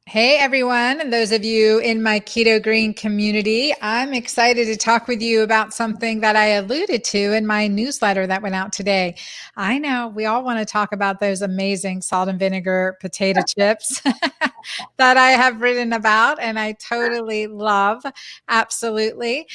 Hey everyone, and those of you in my Keto-Green community, I'm excited to talk with you about something that I alluded to in my newsletter that went out today. I know we all want to talk about those amazing salt and vinegar potato chips that I have written about, and I totally love. Absolutely.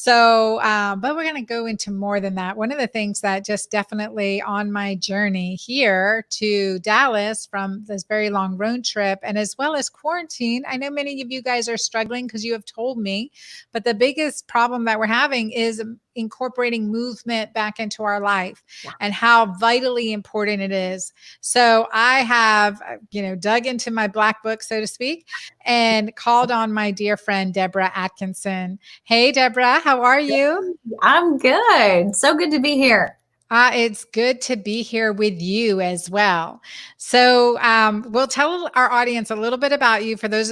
But we're going to go into more than that. One of the things that just definitely on my journey here to Dallas from this very long road trip, and as well as quarantine, I know many of you guys are struggling because you have told me, but the biggest problem that we're having is incorporating movement back into our life and how vitally important it is. So I have, dug into my black book, so to speak, and called on my dear friend, Debra Atkinson. Hey, Debra, how are you? I'm good. So good to be here. It's good to be here with you as well. We'll tell our audience a little bit about you for those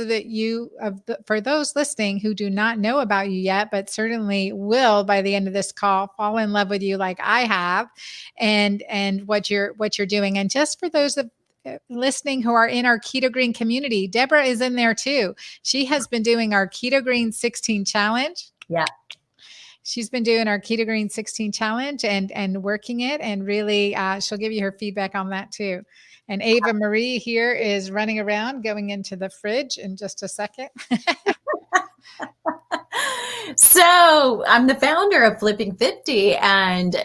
for those listening who do not know about you yet, but certainly will by the end of this call fall in love with you like I have, and what you're doing. And just for those of listening who are in our Keto-Green community, Debra is in there too. She has been doing our Keto-Green 16 challenge. Yeah. She's been doing our Keto-Green 16 challenge and working it, and really she'll give you her feedback on that too. And Ava Marie here is running around going into the fridge in just a second. So I'm the founder of Flipping 50, and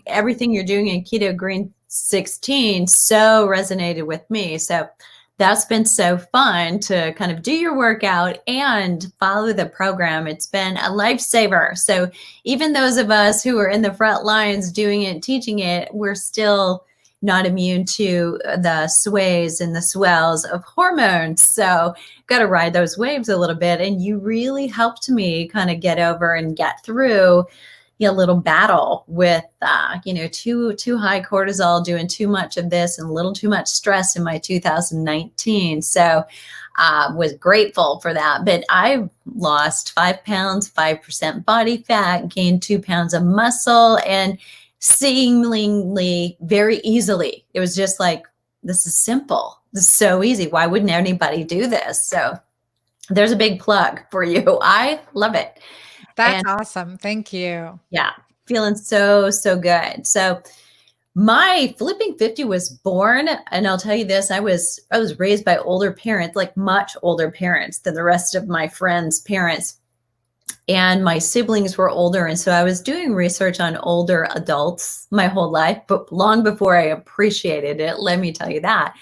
everything you're doing in Keto-Green 16 so resonated with me. So that's been so fun to kind of do your workout and follow the program. It's been a lifesaver. So even those of us who are in the front lines doing it, teaching it, we're still not immune to the sways and the swells of hormones. So got to ride those waves a little bit. And you really helped me kind of get over and get through a little battle with, too high cortisol, doing too much of this and a little too much stress in my 2019. So was grateful for that. But I lost 5 pounds, 5% body fat, gained 2 pounds of muscle, and seemingly very easily. It was just like, this is simple. This is so easy. Why wouldn't anybody do this? So there's a big plug for you. I love it. That's And awesome. Thank you. yeah, feeling so good. So my Flipping 50 was born, and I'll tell you this, I was raised by older parents, like much older parents than the rest of my friends' parents. And my siblings were older. And so I was doing research on older adults my whole life, but long before I appreciated it, let me tell you that.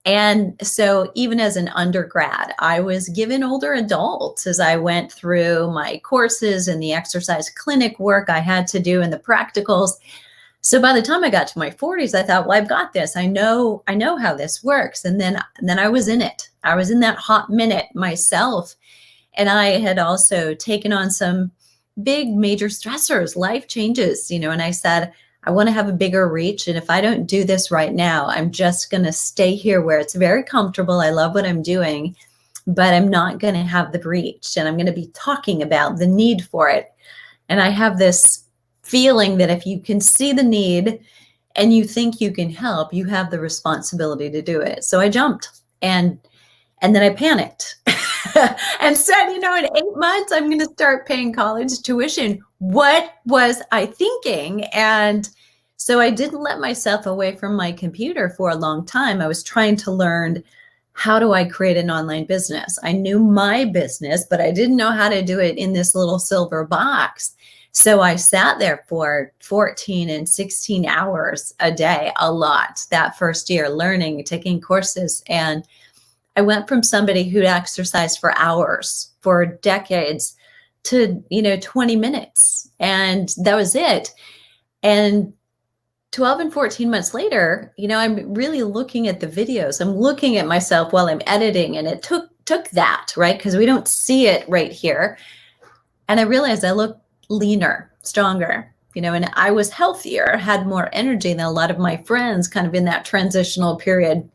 And so even as an undergrad, I was given older adults as I went through my courses and the exercise clinic work I had to do and the practicals. So by the time I got to my 40s, I thought, well, I've got this. I know how this works. And then I was in it. I was in that hot minute myself. And I had also taken on some big major stressors, life changes, and I said, I want to have a bigger reach. And if I don't do this right now, I'm just going to stay here where it's very comfortable. I love what I'm doing, but I'm not going to have the reach. And I'm going to be talking about the need for it. And I have this feeling that if you can see the need and you think you can help, you have the responsibility to do it. So I jumped and then I panicked and said, in 8 months, I'm going to start paying college tuition. What was I thinking? And so I didn't let myself away from my computer for a long time. I was trying to learn, how do I create an online business? I knew my business, but I didn't know how to do it in this little silver box. So I sat there for 14 and 16 hours a day, a lot, that first year, learning, taking courses. And I went from somebody who'd exercised for hours, for decades, to, 20 minutes. And that was it. And 12 and 14 months later, I'm really looking at the videos. I'm looking at myself while I'm editing. And it took that, right? Because we don't see it right here. And I realized I look leaner, stronger, and I was healthier, had more energy than a lot of my friends kind of in that transitional period.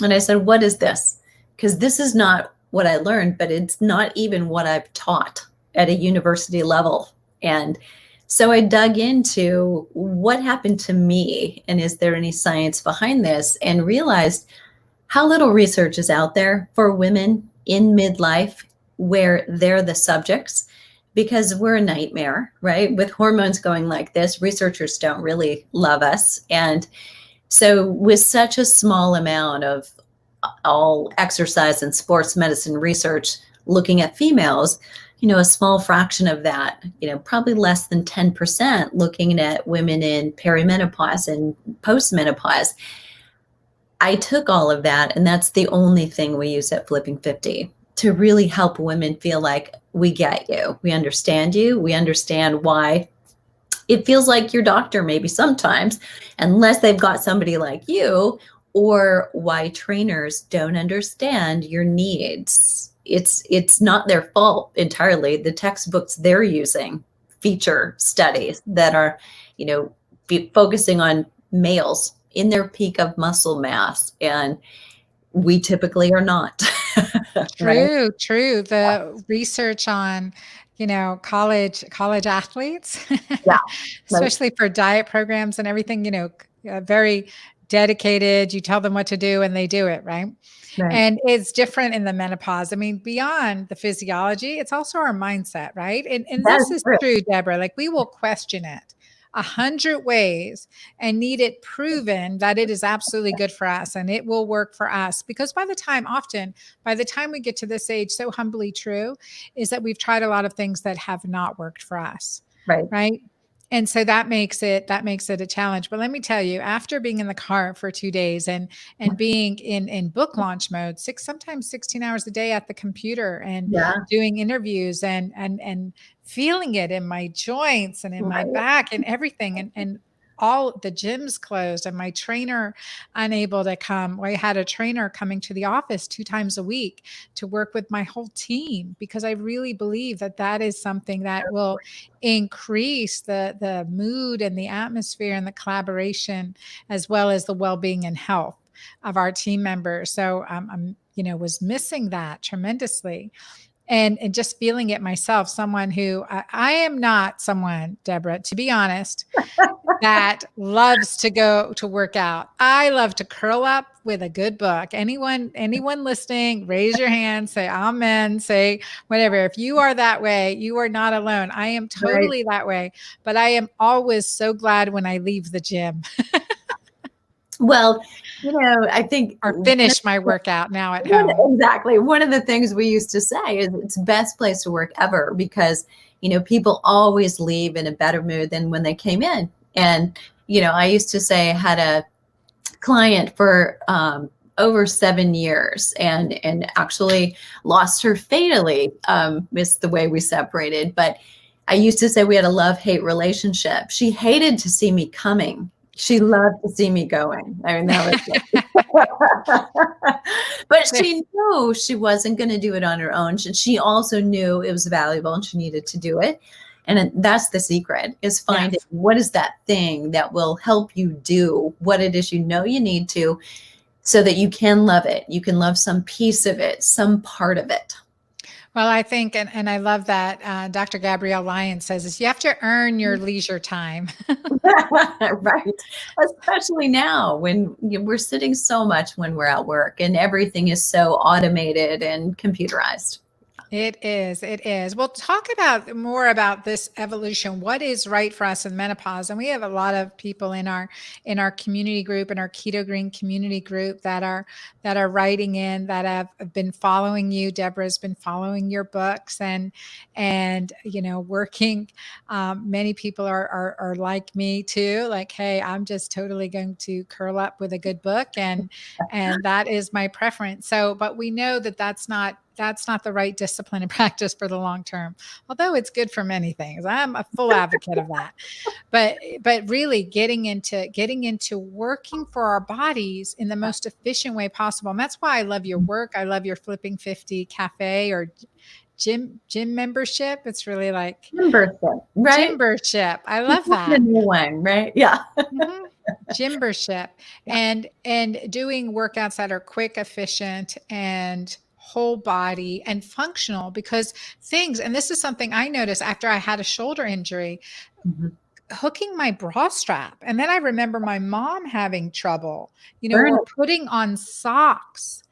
And I said, what is this? Because this is not what I learned, but it's not even what I've taught at a university level. And so I dug into what happened to me and is there any science behind this, and realized how little research is out there for women in midlife where they're the subjects, because we're a nightmare, right? With hormones going like this, researchers don't really love us. And so, with such a small amount of all exercise and sports medicine research looking at females, a small fraction of that, probably less than 10% looking at women in perimenopause and postmenopause. I took all of that, and that's the only thing we use at Flipping 50 to really help women feel like we get you, we understand why it feels like your doctor maybe sometimes, unless they've got somebody like you, or why trainers don't understand your needs. It's not their fault entirely. The textbooks they're using feature studies that are, focusing on males in their peak of muscle mass, and we typically are not. Right? True, true. The research on, college athletes, Yeah. Right. especially for diet programs and everything, very dedicated. You tell them what to do and they do it, right? Right. And it's different in the menopause. I mean, beyond the physiology, it's also our mindset, right? And That this is is true. true, Deborah. Like we will question it 100 ways and need it proven that it is absolutely good for us and it will work for us. Because by the time we get to this age, so humbly true is that we've tried a lot of things that have not worked for us. Right. Right. And so that makes it a challenge. But let me tell you, after being in the car for 2 days and being in book launch mode, sometimes 16 hours a day at the computer and Yeah. doing interviews and feeling it in my joints and in my Right. back and everything and all the gyms closed and my trainer unable to come. I had a trainer coming to the office 2 times a week to work with my whole team because I really believe that that is something that will increase the mood and the atmosphere and the collaboration as well as the well-being and health of our team members. So I'm was missing that tremendously and just feeling it myself. Someone who I am not someone, Deborah, to be honest, that loves to go to work out. I love to curl up with a good book. Anyone listening, raise your hand, say amen, say whatever. If you are that way, you are not alone. I am Right. totally that way, but I am always so glad when I leave the gym Well, I think or finish my workout now at one home. exactly. One of the things we used to say is it's the best place to work ever because, people always leave in a better mood than when they came in. And, I used to say I had a client for over 7 years and actually lost her fatally, is the way we separated. But I used to say we had a love-hate relationship. She hated to see me coming. She loved to see me going. I mean, that was but she knew she wasn't going to do it on her own. She also knew it was valuable and she needed to do it. And that's the secret, is finding Yes. what is that thing that will help you do what it is you need to, so that you can love it. You can love some piece of it, some part of it. Well, I think, and I love that Dr. Gabrielle Lyon says is you have to earn your leisure time. Right. Especially now when we're sitting so much when we're at work and everything is so automated and computerized. It is. It is. We'll talk about more about this evolution. What is right for us in menopause? And we have a lot of people in our community group, in our Keto-Green community group that are writing in that have been following you. Deborah's been following your books and working. Many people are like me too. Like, hey, I'm just totally going to curl up with a good book, and that is my preference. So, but we know that that's not the right discipline and practice for the long term, although it's good for many things. I'm a full advocate of that. But really getting into working for our bodies in the most efficient way possible. And that's why I love your work. I love your Flipping 50 cafe or gym membership. It's really like Membership, right? gymbership. I It's love the that. new one, right? Yeah. Mhm. Gymbership Yeah. and doing workouts that are quick, efficient, and whole body and functional because and this is something I noticed after I had a shoulder injury. Mhm. hooking my bra strap. And then I remember my mom having trouble, Burn or putting on socks.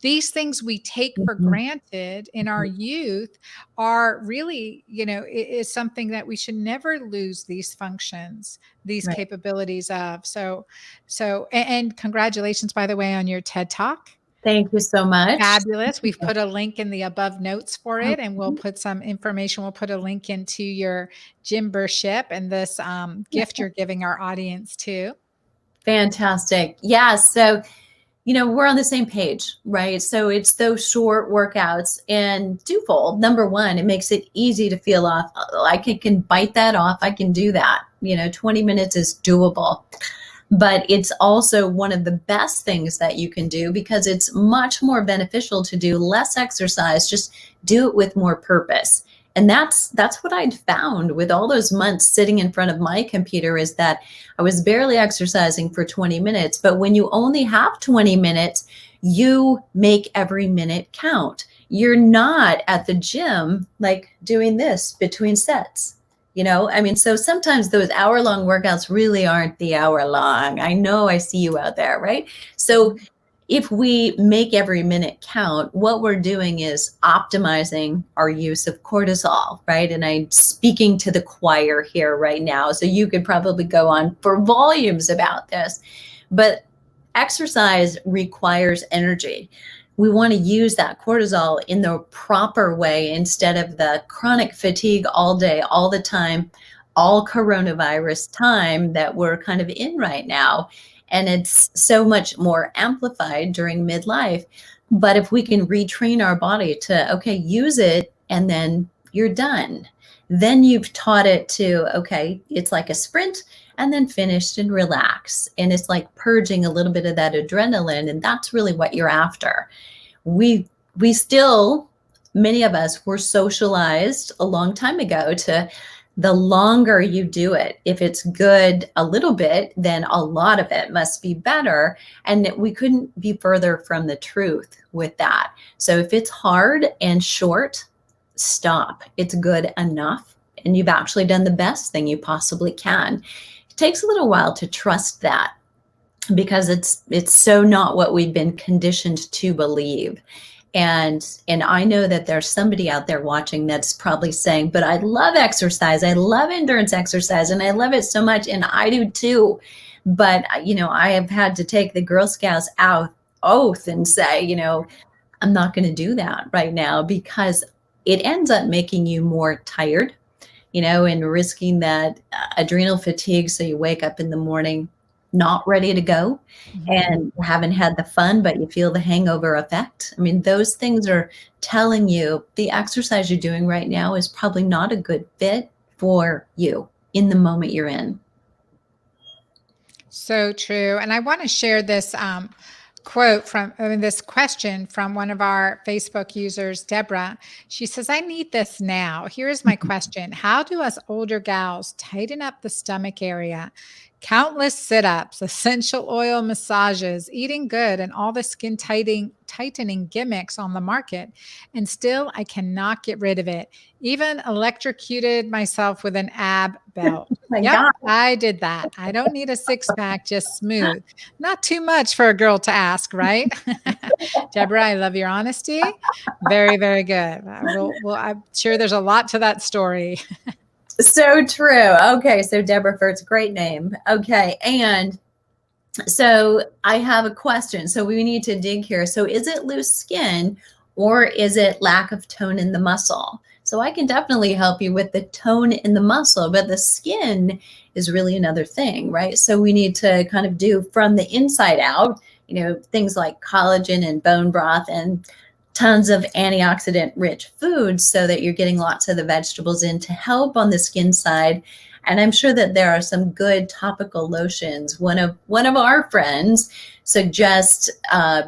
These things we take it. for granted in our youth are really, is something that we should never lose these functions, these Right. capabilities of. And congratulations, by the way, on your TED Talk. Thank you so much. Fabulous. We've put a link in the above notes for it, and we'll put some information. We'll put a link into your gym membership and this gift you're giving our audience too. Fantastic. Yeah. So, we're on the same page, right? So it's those short workouts and twofold. Number one, it makes it easy to feel off. I can bite that off. I can do that. 20 minutes is doable. But it's also one of the best things that you can do because it's much more beneficial to do less exercise, just do it with more purpose. And that's what I'd found with all those months sitting in front of my computer, is that I was barely exercising for 20 minutes. But when you only have 20 minutes, you make every minute count. You're not at the gym like doing this between sets. So sometimes those hour-long workouts really aren't the hour long. I know, I see you out there, right? So if we make every minute count, what we're doing is optimizing our use of cortisol, right? And I'm speaking to the choir here right now, so you could probably go on for volumes about this. But exercise requires energy. We want to use that cortisol in the proper way instead of the chronic fatigue all day, all the time, all coronavirus time that we're kind of in right now. And it's so much more amplified during midlife. But if we can retrain our body to, okay, use it, and then you're done. Then you've taught it to, okay, it's like a sprint, and then finished and relax. And it's like purging a little bit of that adrenaline. And that's really what you're after. We still, many of us were socialized a long time ago to the longer you do it, if it's good a little bit, then a lot of it must be better. And we couldn't be further from the truth with that. So if it's hard and short, stop. It's good enough. And you've actually done the best thing you possibly can. It takes a little while to trust that, because it's so not what we've been conditioned to believe. And I know that there's somebody out there watching that's probably saying, but I love exercise. I love endurance exercise, and I love it so much. And I do too. But, I have had to take the Girl Scouts oath and say, I'm not going to do that right now, because it ends up making you more tired, and risking that adrenal fatigue. So you wake up in the morning not ready to go, and haven't had the fun, but you feel the hangover effect. I mean, those things are telling you the exercise you're doing right now is probably not a good fit for you in the moment you're in. So true. And I want to share this this question from one of our Facebook users, Debra. She says, I need this now. Here's my question. How do us older gals tighten up the stomach area? Countless sit-ups, essential oil massages, eating good, and all the skin tightening gimmicks on the market. And still, I cannot get rid of it. Even electrocuted myself with an ab belt. God. I did that. I don't need a six-pack, just smooth. Not too much for a girl to ask, right? Debra, I love your honesty. Very, very good. I'm sure there's a lot to that story. So true. Okay. So Debra Furt's great name. Okay. And so I have a question. So we need to dig here. So is it loose skin, or is it lack of tone in the muscle? So I can definitely help you with the tone in the muscle, but the skin is really another thing, right? So we need to kind of do from the inside out, things like collagen and bone broth and tons of antioxidant rich foods, so that you're getting lots of the vegetables in to help on the skin side. And I'm sure that there are some good topical lotions. One of our friends suggests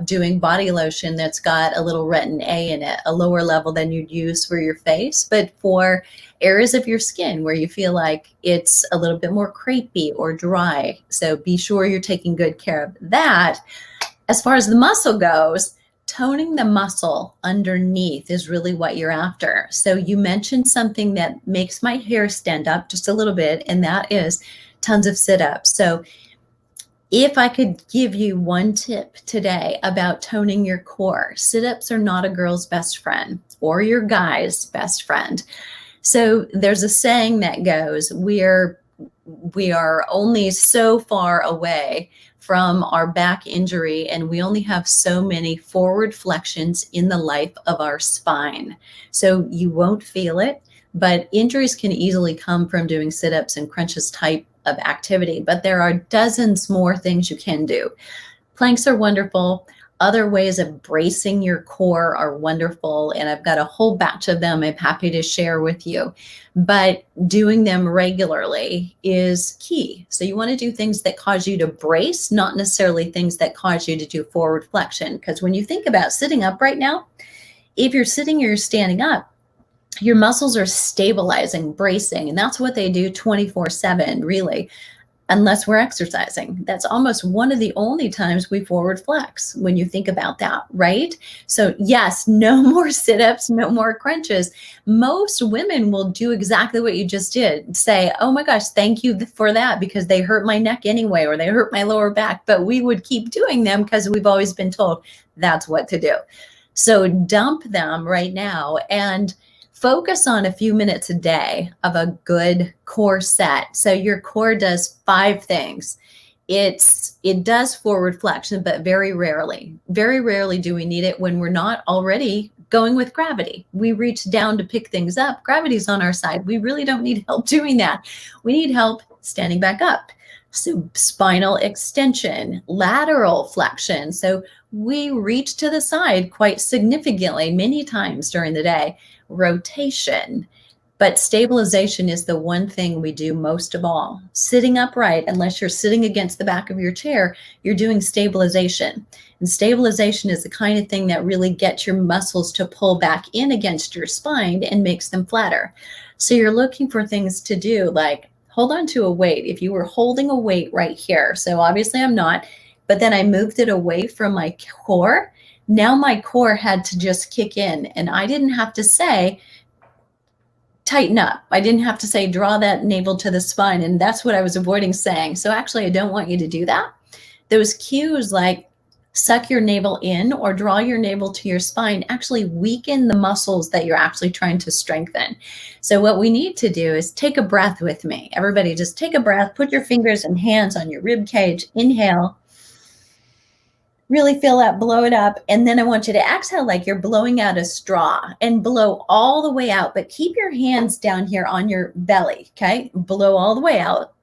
doing body lotion that's got a little retin A in it, a lower level than you'd use for your face, but for areas of your skin where you feel like it's a little bit more crepey or dry. So be sure you're taking good care of that. As far as the muscle goes, toning the muscle underneath is really what you're after. So you mentioned something that makes my hair stand up just a little bit, and that is tons of sit-ups. So if I could give you one tip today about toning your core, sit-ups are not a girl's best friend or your guy's best friend. So there's a saying that goes, we are only so far away from our back injury, and we only have so many forward flexions in the life of our spine. So you won't feel it, but injuries can easily come from doing sit-ups and crunches type of activity. But there are dozens more things you can do. Planks are wonderful. Other ways of bracing your core are wonderful, and I've got a whole batch of them I'm happy to share with you. But doing them regularly is key. So you want to do things that cause you to brace, not necessarily things that cause you to do forward flexion. Because when you think about sitting up right now, if you're sitting or you're standing up, your muscles are stabilizing, bracing, and that's what they do 24/7, really, unless we're exercising. That's almost one of the only times we forward flex when you think about that, right? So yes, no more sit-ups, no more crunches. Most women will do exactly what you just did. Say, oh my gosh, thank you for that, because they hurt my neck anyway, or they hurt my lower back. But we would keep doing them because we've always been told that's what to do. So dump them right now and focus on a few minutes a day of a good core set. So your core does 5 things. It does forward flexion, but very rarely. Very rarely do we need it when we're not already going with gravity. We reach down to pick things up. Gravity's on our side. We really don't need help doing that. We need help standing back up. So spinal extension, lateral flexion. So we reach to the side quite significantly many times during the day. Rotation. But stabilization is the one thing we do most of all. Sitting upright, unless you're sitting against the back of your chair, you're doing stabilization. And stabilization is the kind of thing that really gets your muscles to pull back in against your spine and makes them flatter. So you're looking for things to do like hold on to a weight. If you were holding a weight right here, so obviously I'm not, but then I moved it away from my core. Now my core had to just kick in, and I didn't have to say, tighten up. I didn't have to say, draw that navel to the spine. And that's what I was avoiding saying. So actually, I don't want you to do that. Those cues like suck your navel in or draw your navel to your spine actually weaken the muscles that you're actually trying to strengthen. So what we need to do is take a breath with me. Everybody just take a breath, put your fingers and hands on your rib cage, inhale. Really feel that, blow it up. And then I want you to exhale like you're blowing out a straw and blow all the way out, but keep your hands down here on your belly, okay? Blow all the way out.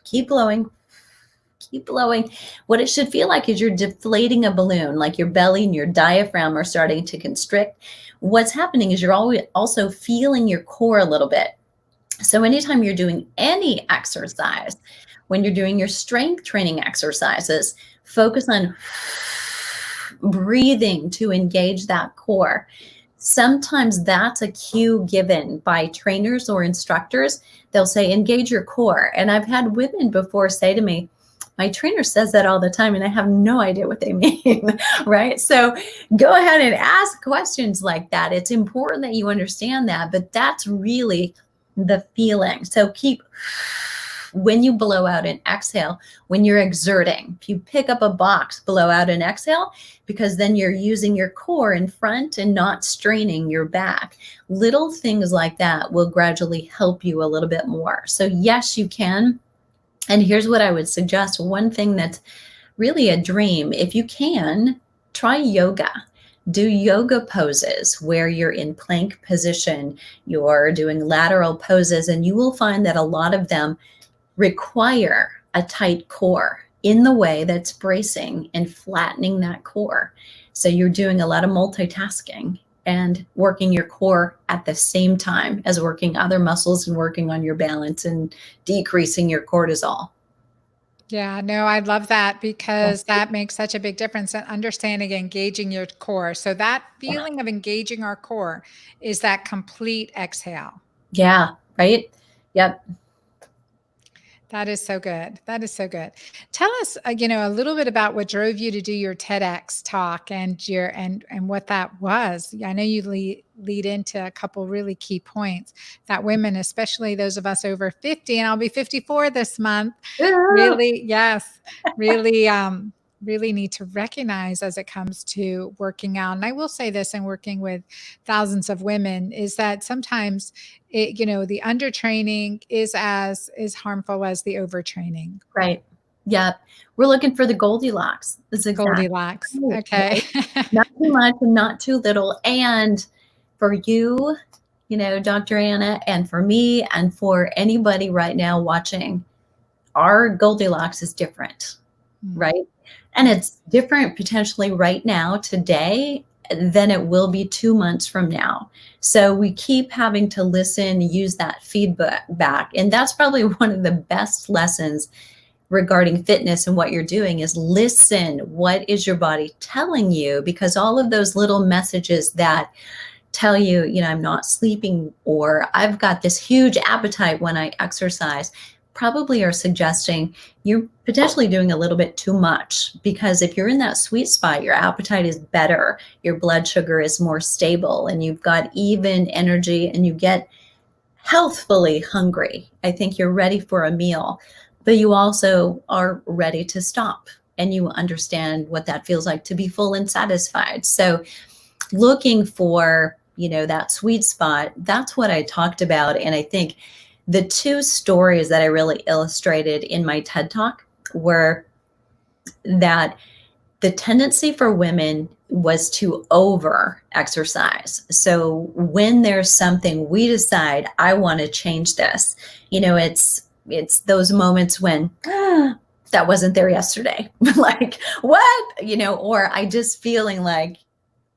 Keep blowing. Keep blowing. What it should feel like is you're deflating a balloon, like your belly and your diaphragm are starting to constrict. What's happening is you're also feeling your core a little bit. So anytime you're doing any exercise, when you're doing your strength training exercises, focus on breathing to engage that core. Sometimes that's a cue given by trainers or instructors. They'll say, engage your core. And I've had women before say to me, my trainer says that all the time, and I have no idea what they mean, right? So go ahead and ask questions like that. It's important that you understand that, but that's really the feeling. So keep, when you blow out and exhale, when you're exerting, if you pick up a box, blow out and exhale, because then you're using your core in front and not straining your back. Little things like that will gradually help you a little bit more. So yes, you can. And here's what I would suggest. One thing that's really a dream, if you can, try yoga. Do yoga poses where you're in plank position, you're doing lateral poses, and you will find that a lot of them require a tight core in the way that's bracing and flattening that core. So you're doing a lot of multitasking and working your core at the same time as working other muscles and working on your balance and decreasing your cortisol. Yeah, no, I love that because that makes such a big difference in understanding engaging your core. So that feeling of engaging our core is that complete exhale. Yeah, right? Yep. That is so good. That is so good. Tell us, a little bit about what drove you to do your TEDx talk and and what that was. I know you lead into a couple really key points that women, especially those of us over 50, and I'll be 54 this month, Yeah. really, yes, really, really need to recognize as it comes to working out. And I will say this, and working with thousands of women, is that sometimes the undertraining is as harmful as the overtraining. Right. Yeah. We're looking for the Goldilocks. That's exactly Goldilocks. right. Okay. Not too much and not too little. And for you, Dr. Anna, and for me, and for anybody right now watching, our Goldilocks is different, right? And it's different potentially right now, today, than it will be 2 months from now. So we keep having to listen, use that feedback back. And that's probably one of the best lessons regarding fitness and what you're doing is listen. What is your body telling you? Because all of those little messages that tell you, I'm not sleeping, or I've got this huge appetite when I exercise, probably are suggesting you're potentially doing a little bit too much. Because if you're in that sweet spot, your appetite is better, your blood sugar is more stable, and you've got even energy, and you get healthfully hungry. I think you're ready for a meal, but you also are ready to stop, and you understand what that feels like to be full and satisfied. So looking for, that sweet spot, that's what I talked about. And I think the two stories that I really illustrated in my TED Talk were that the tendency for women was to over exercise. So when there's something we decide, I want to change this, it's those moments when that wasn't there yesterday. Like, what? Or I just feeling like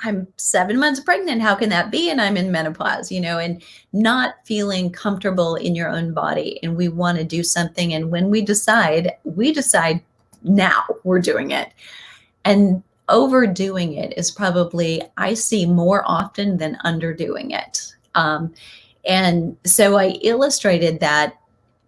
I'm 7 months pregnant. How can that be? And I'm in menopause, and not feeling comfortable in your own body. And we want to do something. And when we decide now we're doing it. And overdoing it is probably, I see more often than underdoing it. And so I illustrated that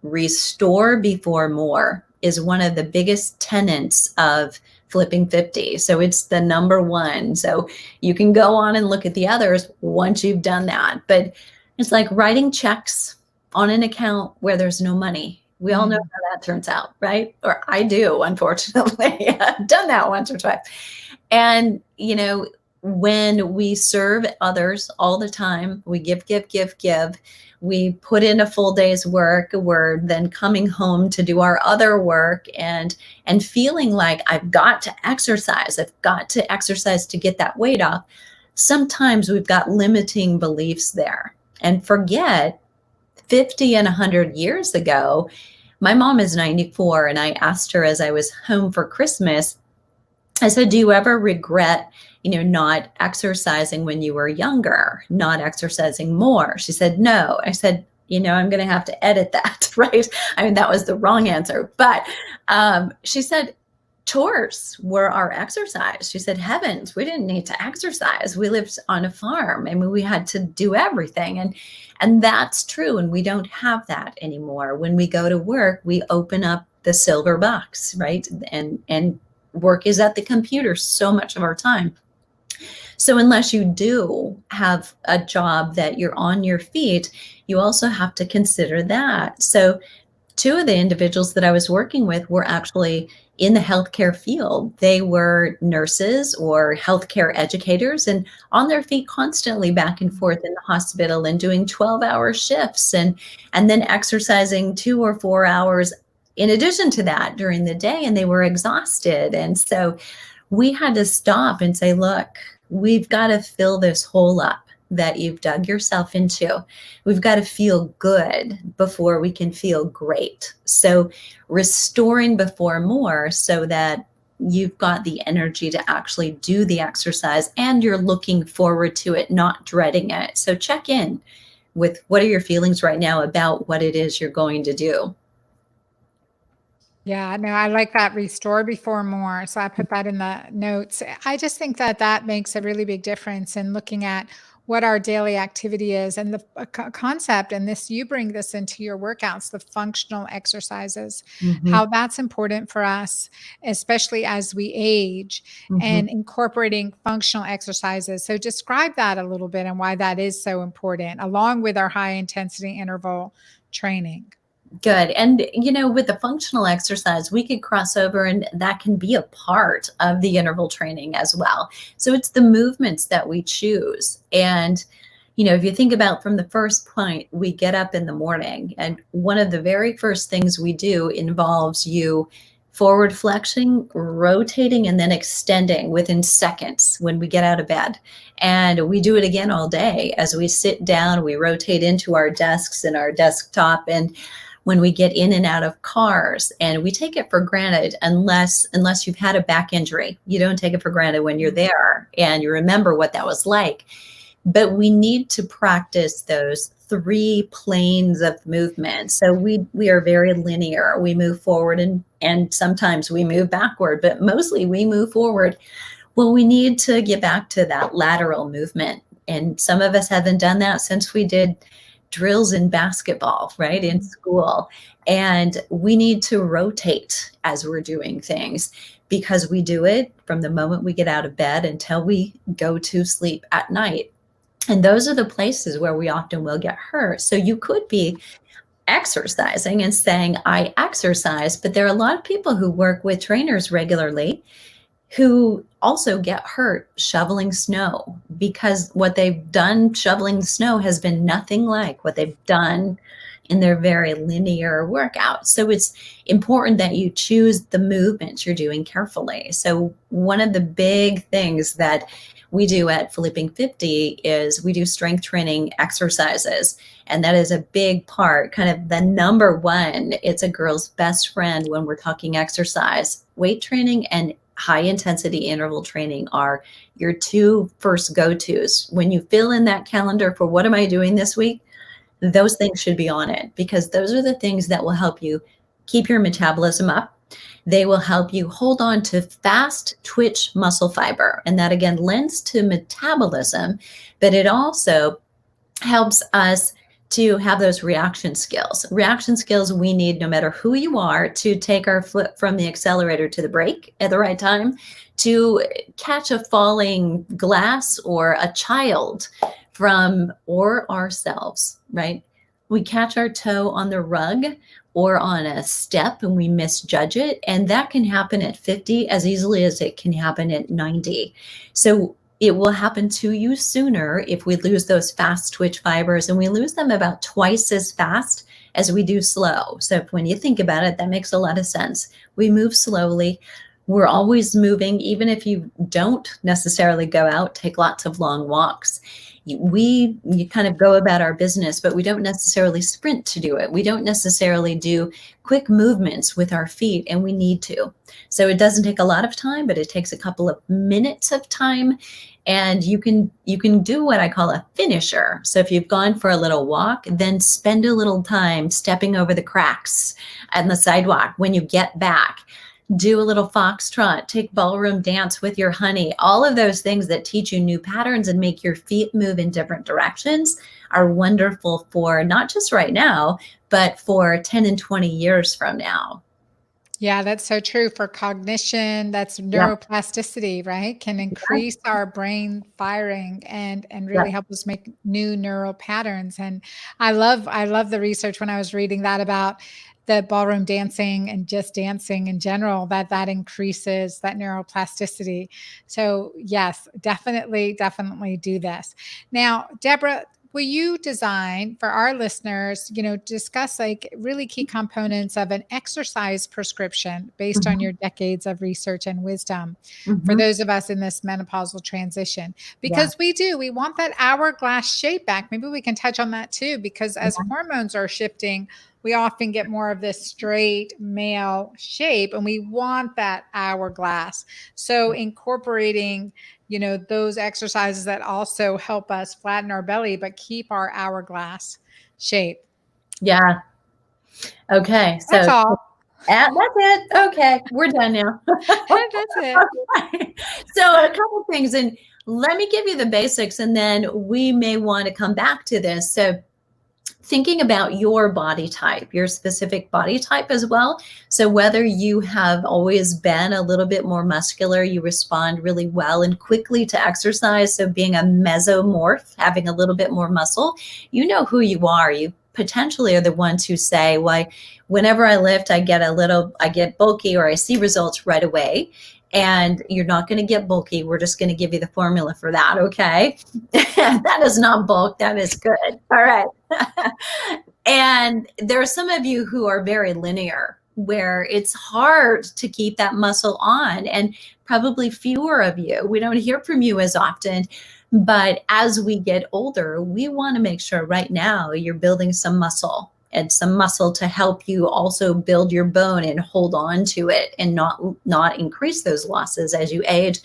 restore before more is one of the biggest tenets of flipping 50. So it's the number one. So you can go on and look at the others once you've done that. But it's like writing checks on an account where there's no money. We all know how that turns out, right? Or I do, unfortunately. I've done that once or twice. And, when we serve others all the time, we give, we put in a full day's work, we're then coming home to do our other work and feeling like I've got to exercise to get that weight off. Sometimes we've got limiting beliefs there and forget 50 and 100 years ago. My mom is 94, and I asked her as I was home for Christmas, I said, do you ever regret, not exercising when you were younger, not exercising more? She said, no. I said, I'm going to have to edit that, right? I mean, that was the wrong answer. But she said, chores were our exercise. She said, heavens, we didn't need to exercise. We lived on a farm. I mean, we had to do everything. And that's true. And we don't have that anymore. When we go to work, we open up the silver box, right? And work is at the computer so much of our time. So unless you do have a job that you're on your feet, you also have to consider that. So two of the individuals that I was working with were actually in the healthcare field. They were nurses or healthcare educators and on their feet constantly back and forth in the hospital and doing 12-hour shifts and then exercising 2 or 4 hours in addition to that during the day, and they were exhausted. And so we had to stop and say, look, we've got to fill this hole up that you've dug yourself into. We've got to feel good before we can feel great. So restoring before more so that you've got the energy to actually do the exercise and you're looking forward to it, not dreading it. So check in with what are your feelings right now about what it is you're going to do. Yeah, no, I like that restore before more. So I put that in the notes. I just think that that makes a really big difference in looking at what our daily activity is, and the concept, and this, you bring this into your workouts, the functional exercises, Mhm, how that's important for us, especially as we age, mhm. and incorporating functional exercises. So describe that a little bit and why that is so important, along with our high intensity interval training. Good. And, with the functional exercise, we could cross over and that can be a part of the interval training as well. So it's the movements that we choose. And, if you think about from the first point, we get up in the morning, and one of the very first things we do involves you forward flexing, rotating, and then extending within seconds when we get out of bed. And we do it again all day as we sit down, we rotate into our desks and our desktop, and when we get in and out of cars, and we take it for granted unless you've had a back injury. You don't take it for granted when you're there and you remember what that was like. But we need to practice those three planes of movement. So we are very linear. We move forward and sometimes we move backward, but mostly we move forward. Well, we need to get back to that lateral movement. And some of us haven't done that since we did drills in basketball, right, in school. And we need to rotate as we're doing things, because we do it from the moment we get out of bed until we go to sleep at night. And those are the places where we often will get hurt. So you could be exercising and saying, I exercise, but there are a lot of people who work with trainers regularly who also get hurt shoveling snow, because what they've done shoveling snow has been nothing like what they've done in their very linear workout. So it's important that you choose the movements you're doing carefully. So one of the big things that we do at Flipping 50 is we do strength training exercises. And that is a big part, kind of the number one. It's a girl's best friend when we're talking exercise. Weight training and high intensity interval training are your two first go-tos. When you fill in that calendar for what am I doing this week, those things should be on it, because those are the things that will help you keep your metabolism up. They will help you hold on to fast twitch muscle fiber. And that again lends to metabolism, but it also helps us to have those reaction skills. Reaction skills we need no matter who you are, to take our foot from the accelerator to the brake at the right time, to catch a falling glass or a child or ourselves, right? We catch our toe on the rug or on a step and we misjudge it. And that can happen at 50 as easily as it can happen at 90. So it will happen to you sooner if we lose those fast twitch fibers, and we lose them about twice as fast as we do slow. So when you think about it, that makes a lot of sense. We move slowly. We're always moving, even if you don't necessarily go out, take lots of long walks. You kind of go about our business, but we don't necessarily sprint to do it. We don't necessarily do quick movements with our feet, and we need to. So it doesn't take a lot of time, but it takes a couple of minutes of time. And you can do what I call a finisher. So if you've gone for a little walk, then spend a little time stepping over the cracks on the sidewalk. When you get back, do a little foxtrot, take ballroom dance with your honey. All of those things that teach you new patterns and make your feet move in different directions are wonderful for not just right now, but for 10 and 20 years from now. Yeah, that's so true for cognition. That's Yep. neuroplasticity, right? Can Yep. increase our brain firing and really Yep. help us make new neural patterns. And I love the research when I was reading that about the ballroom dancing and just dancing in general, that increases that neuroplasticity. So yes, definitely do this. Now, Deborah, will you design for our listeners, discuss like really key components of an exercise prescription based on Mhm. your decades of research and wisdom for Mhm. those of us in this menopausal transition? Yeah. Because we want that hourglass shape back. Maybe we can touch on that too, because as Yeah. hormones are shifting, we often get more of this straight male shape, and we want that hourglass. So incorporating those exercises that also help us flatten our belly, but keep our hourglass shape. Yeah. Okay. That's So all. that's it. Okay. We're done now. That's it. So a couple things, and let me give you the basics, and then we may want to come back to this. So thinking about your body type, your specific body type as well. So whether you have always been a little bit more muscular, you respond really well and quickly to exercise. So being a mesomorph, having a little bit more muscle, you know who you are. You potentially are the ones who say, well, whenever I lift, I get bulky, or I see results right away. And you're not going to get bulky. We're just going to give you the formula for that. Okay. That is not bulk. That is good. All right. And there are some of you who are very linear, where it's hard to keep that muscle on, and probably fewer of you. We don't hear from you as often. But as we get older, we want to make sure right now you're building some muscle, and some muscle to help you also build your bone and hold on to it, and not increase those losses as you age.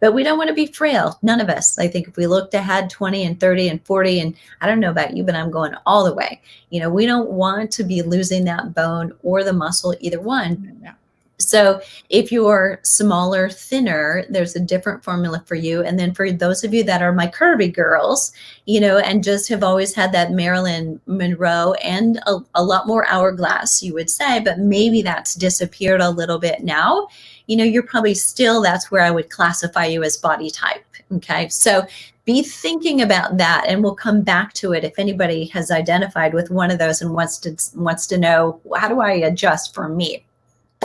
But we don't want to be frail. None of us. I think if we looked ahead 20 and 30 and 40, and I don't know about you, but I'm going all the way. We don't want to be losing that bone or the muscle, either one. Yeah. So if you're smaller, thinner, there's a different formula for you. And then for those of you that are my curvy girls, and just have always had that Marilyn Monroe and a lot more hourglass, you would say, but maybe that's disappeared a little bit now. You're probably still, that's where I would classify you as body type. Okay. So be thinking about that, and we'll come back to it if anybody has identified with one of those and wants to know, how do I adjust for me?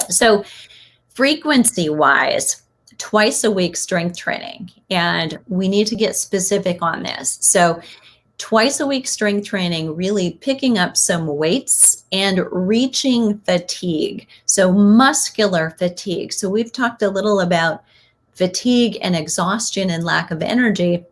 So frequency wise, twice a week strength training, and we need to get specific on this. So twice a week strength training, really picking up some weights and reaching fatigue. So muscular fatigue. So we've talked a little about fatigue and exhaustion and lack of energy.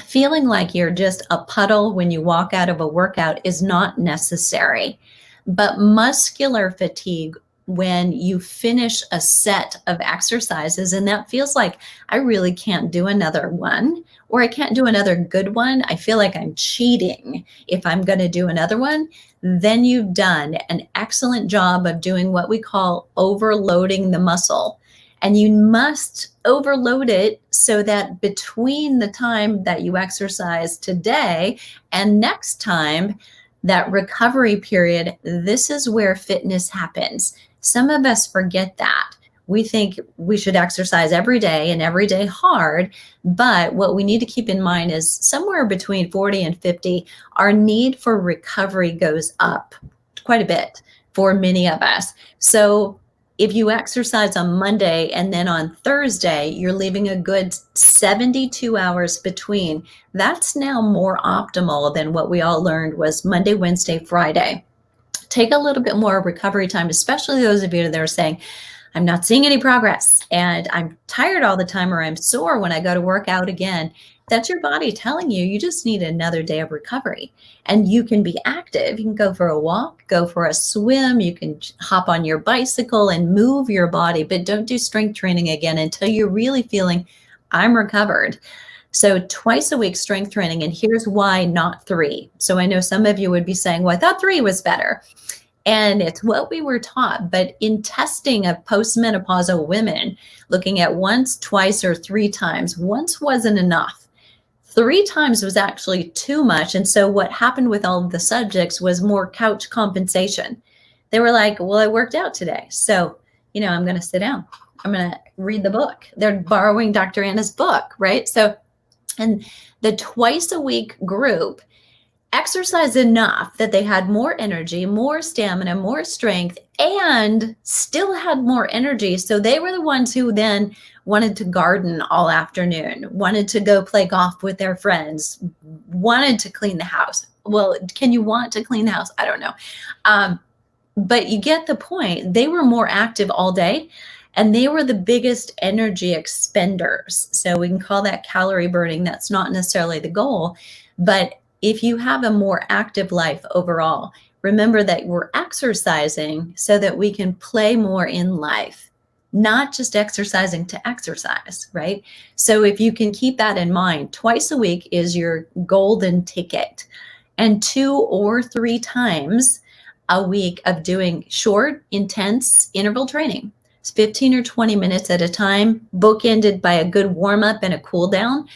Feeling like you're just a puddle when you walk out of a workout is not necessary. But muscular fatigue, when you finish a set of exercises and that feels like I really can't do another one, or I can't do another good one, I feel like I'm cheating if I'm going to do another one, then you've done an excellent job of doing what we call overloading the muscle. And you must overload it so that between the time that you exercise today and next time, that recovery period, this is where fitness happens. Some of us forget that. We think we should exercise every day and every day hard. But what we need to keep in mind is somewhere between 40 and 50, our need for recovery goes up quite a bit for many of us. So if you exercise on Monday and then on Thursday, you're leaving a good 72 hours between. That's now more optimal than what we all learned was Monday, Wednesday, Friday. Take a little bit more recovery time, especially those of you that are saying, I'm not seeing any progress and I'm tired all the time, or I'm sore when I go to work out again. That's your body telling you you just need another day of recovery. And you can be active. You can go for a walk, go for a swim. You can hop on your bicycle and move your body, but don't do strength training again until you're really feeling I'm recovered. So twice a week strength training, and here's why not 3. So I know some of you would be saying, well, I thought 3 was better. And it's what we were taught. But in testing of postmenopausal women, looking at once, twice, or 3 times, once wasn't enough. 3 times was actually too much. And so what happened with all of the subjects was more couch compensation. They were like, well, I worked out today, so, I'm going to sit down. I'm going to read the book. They're borrowing Dr. Anna's book, right? So, and the twice a week group exercised enough that they had more energy, more stamina, more strength, and still had more energy. So they were the ones who then wanted to garden all afternoon, wanted to go play golf with their friends, wanted to clean the house. Well, can you want to clean the house? I don't know. But you get the point. They were more active all day, and they were the biggest energy expenders. So we can call that calorie burning. That's not necessarily the goal. But if you have a more active life overall, remember that we're exercising so that we can play more in life, not just exercising to exercise, right? So if you can keep that in mind, twice a week is your golden ticket, and 2 or 3 times a week of doing short, intense interval training. It's 15 or 20 minutes at a time, bookended by a good warm up and a cool down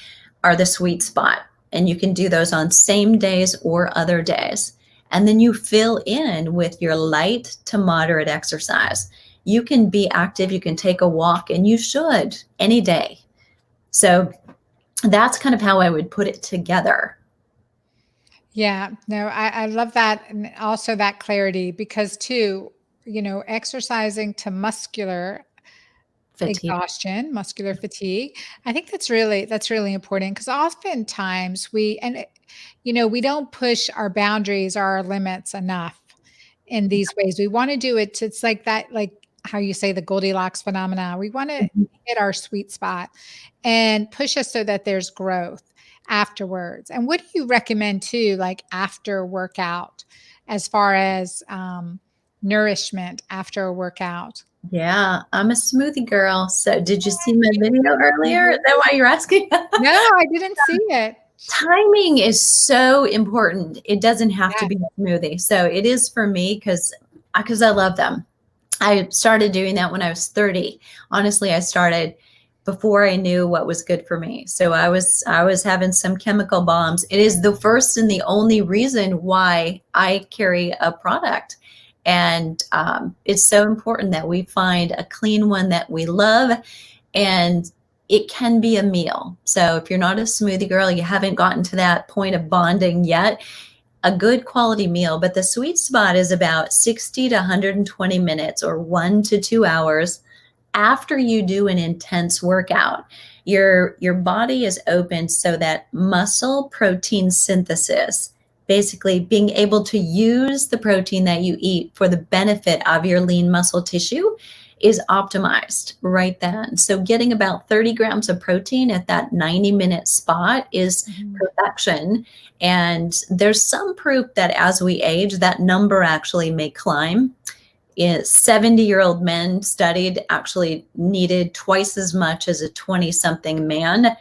are the sweet spot. And you can do those on same days or other days. And then you fill in with your light to moderate exercise. You can be active, you can take a walk, and you should any day. So that's kind of how I would put it together. Yeah, no, I love that. And also that clarity, because too, exercising to muscular Fatigue. exhaustion, muscular fatigue. I think that's really important, because oftentimes we don't push our boundaries or our limits enough in these ways. We want to do it. It's like that, like how you say the Goldilocks phenomena. We want to Mhm. hit our sweet spot and push us so that there's growth afterwards. And what do you recommend too, like after workout, as far as nourishment after a workout? Yeah, I'm a smoothie girl. So did you see my video earlier? Is that why you're asking? No, I didn't see it. Timing is so important. It doesn't have to Yes. be a smoothie. So it is for me because I love them. I started doing that when I was 30. Honestly, I started before I knew what was good for me. So I was having some chemical bombs. It is the first and the only reason why I carry a product. And it's so important that we find a clean one that we love, and it can be a meal. So if you're not a smoothie girl, you haven't gotten to that point of bonding yet, a good quality meal, but the sweet spot is about 60 to 120 minutes or 1 to 2 hours after you do an intense workout. Your body is open so that muscle protein synthesis, basically being able to use the protein that you eat for the benefit of your lean muscle tissue, is optimized right then. So getting about 30 grams of protein at that 90-minute spot is Mhm. perfection. And there's some proof that as we age, that number actually may climb. 70-year-old men studied actually needed twice as much as a 20-something man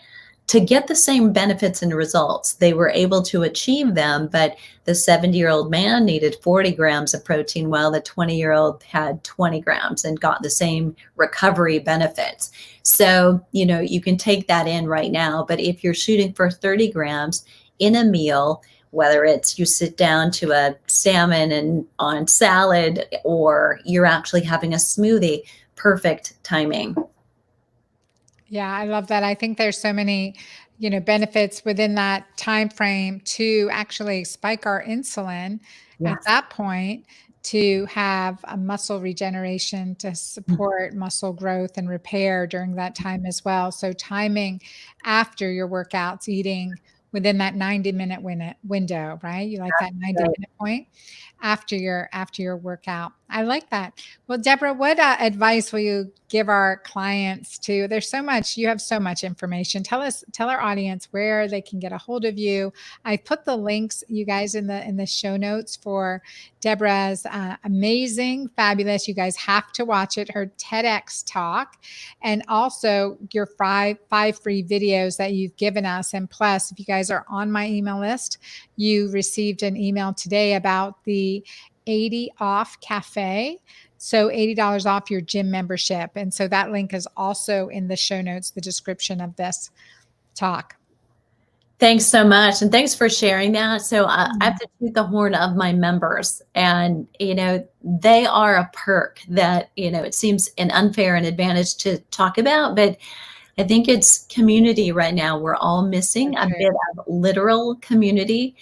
to get the same benefits and results. They were able to achieve them, but the 70-year-old man needed 40 grams of protein while the 20-year-old had 20 grams and got the same recovery benefits. So, you can take that in right now, but if you're shooting for 30 grams in a meal, whether it's you sit down to a salmon and on salad, or you're actually having a smoothie, perfect timing. Yeah, I love that. I think there's so many, benefits within that time frame to actually spike our insulin at Yes. that point, to have a muscle regeneration to support muscle growth and repair during that time as well. So timing after your workouts, eating within that 90-minute window, right? You like that Right. 90-minute point after your workout. I like that. Well, Deborah, what advice will you give our clients to? You have so much information. Tell our audience where they can get a hold of you. I put the links, you guys, in the show notes for Deborah's amazing, fabulous. You guys have to watch it. Her TEDx talk, and also your five free videos that you've given us. And plus, if you guys are on my email list, you received an email today about the 80 off cafe. So $80 off your gym membership. And so that link is also in the show notes, the description of this talk. Thanks so much. And thanks for sharing that. So I have to toot the horn of my members, and, they are a perk that, it seems an unfair and advantage to talk about, but I think it's community right now. We're all missing a Okay. bit of literal community,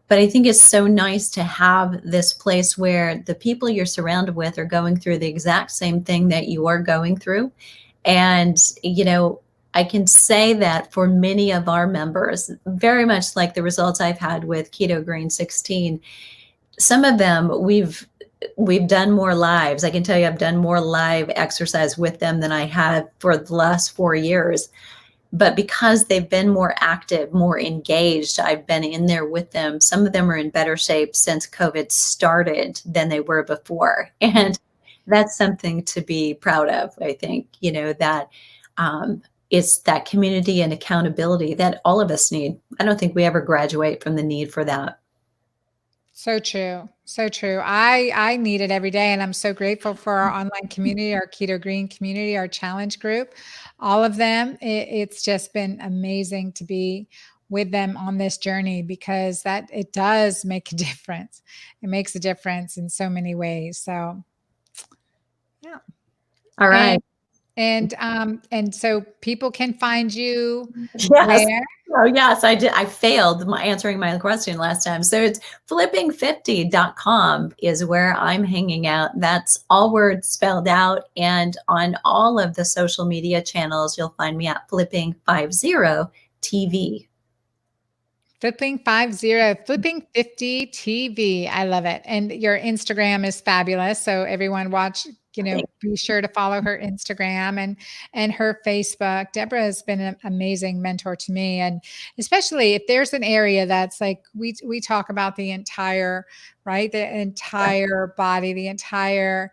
but I think it's so nice to have this place where the people you're surrounded with are going through the exact same thing that you are going through. And, I can say that for many of our members, very much like the results I've had with Keto-Green 16, some of them we've done more lives. I can tell you I've done more live exercise with them than I have for the last 4 years. But because they've been more active, more engaged, I've been in there with them. Some of them are in better shape since COVID started than they were before. And that's something to be proud of, I think, that it's that community and accountability that all of us need. I don't think we ever graduate from the need for that. So true. So true. I need it every day, and I'm so grateful for our online community, our Keto-Green community, our challenge group, all of them. It's just been amazing to be with them on this journey because that it does make a difference. It makes a difference in so many ways. So, yeah. All And right. and so people can find you Yes. where? Oh, yes, I did. I failed answering my question last time. So it's flipping50.com is where I'm hanging out. That's all words spelled out. And on all of the social media channels, you'll find me at flipping50 TV. Flipping 50 TV. I love it. And your Instagram is fabulous. So everyone watch, be sure to follow her Instagram and her Facebook. Debra has been an amazing mentor to me. And especially if there's an area that's like we talk about the entire, right? The entire body, the entire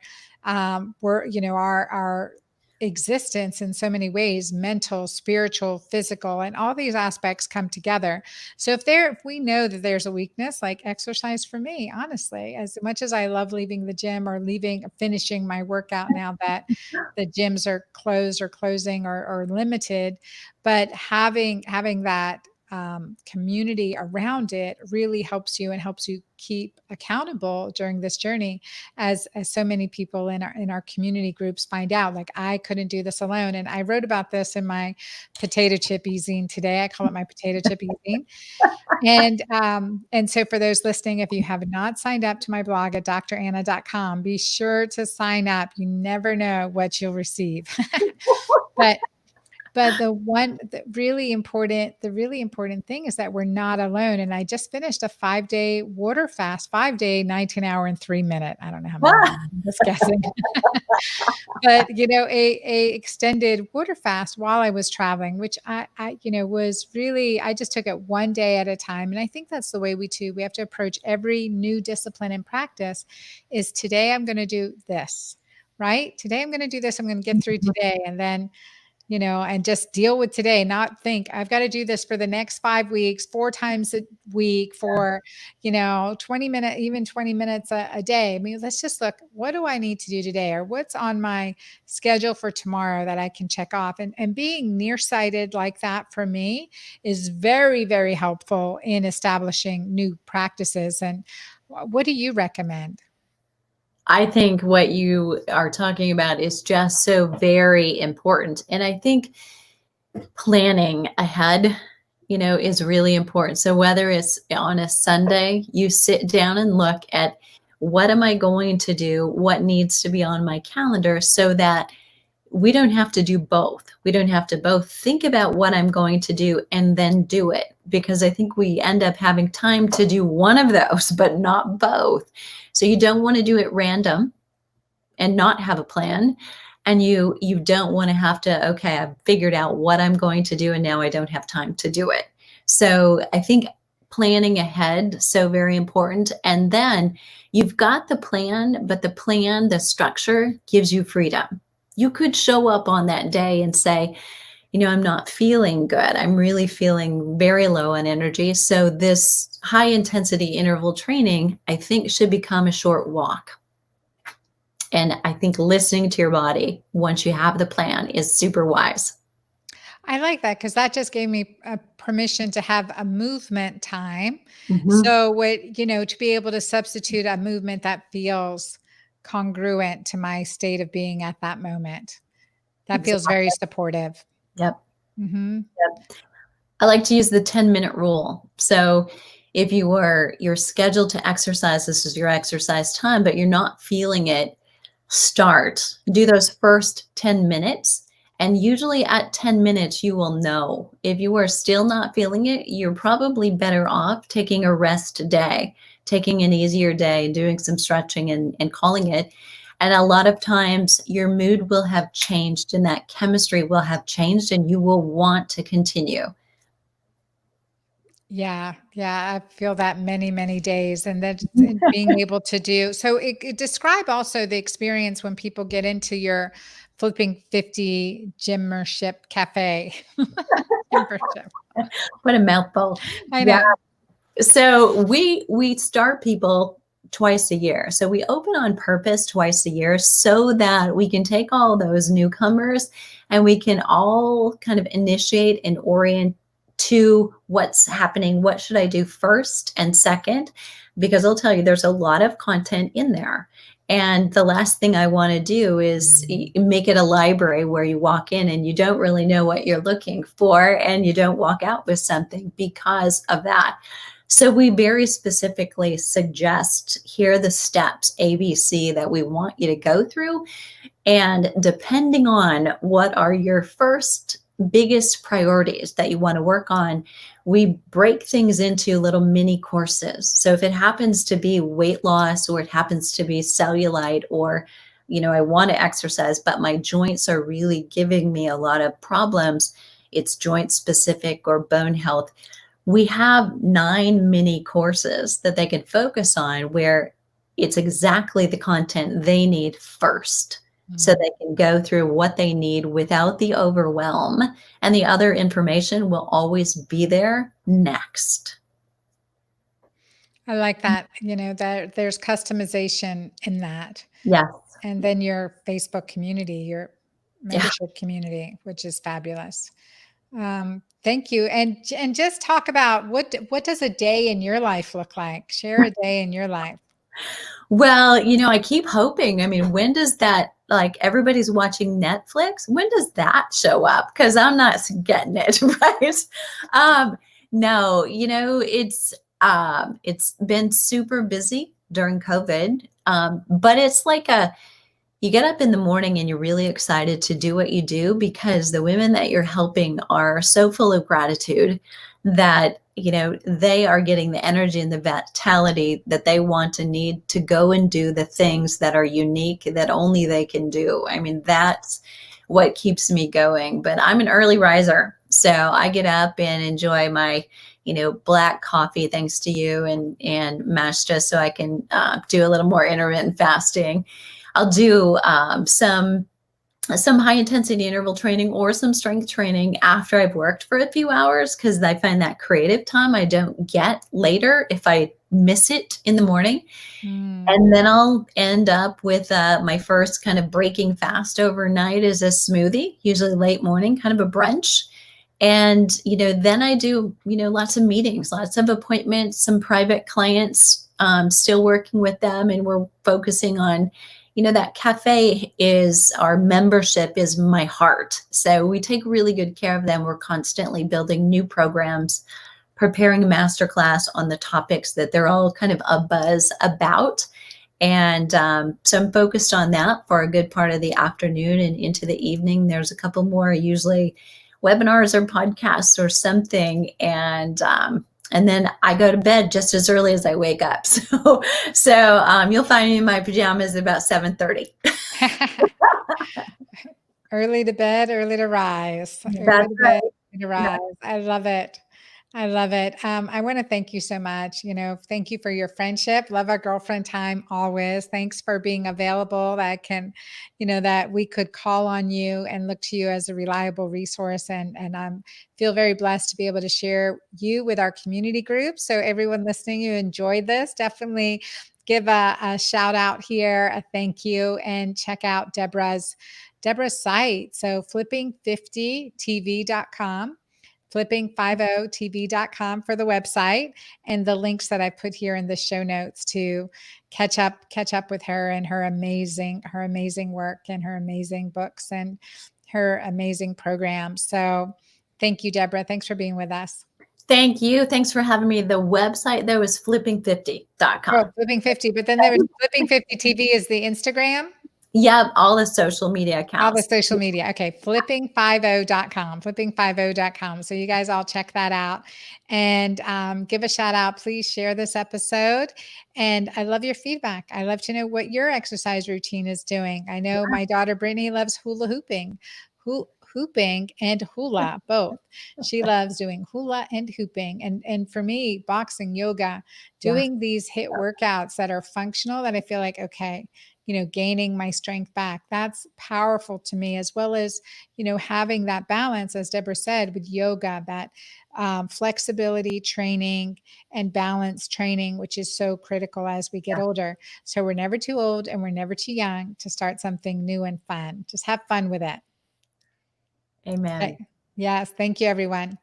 we're, our existence in so many ways, mental, spiritual, physical, and all these aspects come together. So if we know that there's a weakness, like exercise for me, honestly, as much as I love leaving the gym or finishing my workout now that the gyms are closed or closing or limited, but having that community around it really helps you and helps you keep accountable during this journey, as so many people in our community groups find out. Like I couldn't do this alone, and I wrote about this in my potato chip zine today. I call it my potato chip zine. And so for those listening, if you have not signed up to my blog at dranna.com, be sure to sign up. You never know what you'll receive. but but the really important thing is that we're not alone. And I just finished a 5-day water fast, 5-day, 19-hour and 3-minute. I don't know how many minutes, I'm just guessing. But a extended water fast while I was traveling, which I was really, I just took it one day at a time. And I think that's the way we have to approach every new discipline and practice is today I'm going to do this, right? Today I'm going to do this. I'm going to get through today. And then and just deal with today, not think I've got to do this for the next 5 weeks, 4 times a week for, 20 minutes a day. I mean, let's just look, what do I need to do today? Or what's on my schedule for tomorrow that I can check off? And being nearsighted like that for me is very, very helpful in establishing new practices. And what do you recommend? I think what you are talking about is just so very important. And I think planning ahead, is really important. So whether it's on a Sunday, you sit down and look at what am I going to do? What needs to be on my calendar so that we don't have to do both. We don't have to both think about what I'm going to do and then do it, because I think we end up having time to do one of those, but not both. So you don't want to do it random and not have a plan. And you don't want to have to, okay, I've figured out what I'm going to do and now I don't have time to do it. So I think planning ahead, so very important. And then you've got the plan, but the structure gives you freedom. You could show up on that day and say, I'm not feeling good. I'm really feeling very low on energy. So this high intensity interval training, I think, should become a short walk. And I think listening to your body once you have the plan is super wise. I like that because that just gave me permission to have a movement time. Mm-hmm. So to be able to substitute a movement that feels congruent to my state of being at that moment. That feels Exactly. very supportive. Yep. Mm-hmm. Yep. I like to use the 10-minute rule. So if you're scheduled to exercise, this is your exercise time, but you're not feeling it, do those first 10 minutes. And usually at 10 minutes, you will know. If you are still not feeling it, you're probably better off taking a rest day, taking an easier day, doing some stretching and calling it. And a lot of times your mood will have changed and that chemistry will have changed and you will want to continue. Yeah. Yeah. I feel that many, many days. And then being able to do so describe also the experience when people get into your Flipping 50 gymmership cafe. Gymmership. What a mouthful. I Yeah. know. So we start people twice a year. So we open on purpose twice a year so that we can take all those newcomers and we can all kind of initiate and orient to what's happening. What should I do first and second? Because I'll tell you, there's a lot of content in there. And the last thing I want to do is make it a library where you walk in and you don't really know what you're looking for and you don't walk out with something because of that. So we very specifically suggest here are the steps ABC that we want you to go through. And depending on what are your first biggest priorities that you want to work on, we break things into little mini courses. So if it happens to be weight loss or it happens to be cellulite or I want to exercise, but my joints are really giving me a lot of problems. It's joint specific or bone health. We have 9 mini courses that they can focus on where it's exactly the content they need first. So they can go through what they need without the overwhelm, and the other information will always be there next. I like that, that there's customization in that. Yes. And then your Facebook community, your Yeah. membership community, which is fabulous. Thank you. And just talk about what does a day in your life look like? Share a day in your life. Well, I keep hoping. I mean, when does that, like everybody's watching Netflix, when does that show up? Because I'm not getting it, right? No, it's been super busy during COVID. But it's like you get up in the morning and you're really excited to do what you do because the women that you're helping are so full of gratitude that they are getting the energy and the vitality that they want and need to go and do the things that are unique that only they can do. I mean, that's what keeps me going. But I'm an early riser, so I get up and enjoy my black coffee thanks to you and mash, just so I can do a little more intermittent fasting. I'll do some high intensity interval training or some strength training after I've worked for a few hours, because I find that creative time I don't get later if I miss it in the morning. And then I'll end up with my first kind of breaking fast overnight is a smoothie, usually late morning, kind of a brunch. And, then I do, lots of meetings, lots of appointments, some private clients, still working with them. And we're focusing on, that cafe is our membership is my heart. So we take really good care of them. We're constantly building new programs, preparing a masterclass on the topics that they're all kind of a buzz about. And so I'm focused on that for a good part of the afternoon and into the evening. There's a couple more, usually webinars or podcasts or something. And then I go to bed just as early as I wake up. So you'll find me in my pajamas about 7:30. Early to bed, early to rise. Early That's to right. bed, early to rise. I love it. I love it. I want to thank you so much. Thank you for your friendship. Love our girlfriend time always. Thanks for being available. That we could call on you and look to you as a reliable resource. And I'm feel very blessed to be able to share you with our community group. So everyone listening, you enjoyed this, definitely give a shout out here, a thank you, and check out Debra's site. So flipping50tv.com. flipping50tv.com for the website, and the links that I put here in the show notes to catch up with her and her amazing work and her amazing books and her amazing programs. So thank you, Debra. Thanks for being with us. Thank you. Thanks for having me. The website there was flipping50.com. Oh, Flipping 50, but then there was Flipping 50 TV is the Instagram. Yep, all the social media accounts. All the social media. Okay, flipping50.com, flipping50.com. So you guys all check that out and give a shout out. Please share this episode. And I love your feedback. I love to know what your exercise routine is doing. I know my daughter Brittany loves hula hooping. hooping and hula, both. She loves doing hula and hooping. And for me, boxing, yoga, Yeah. doing these HIIT workouts that are functional, that I feel like, okay, gaining my strength back. That's powerful to me, as well as, having that balance, as Debra said, with yoga, that flexibility training and balance training, which is so critical as we get older. So we're never too old and we're never too young to start something new and fun. Just have fun with it. Amen. Okay. Yes. Thank you, everyone.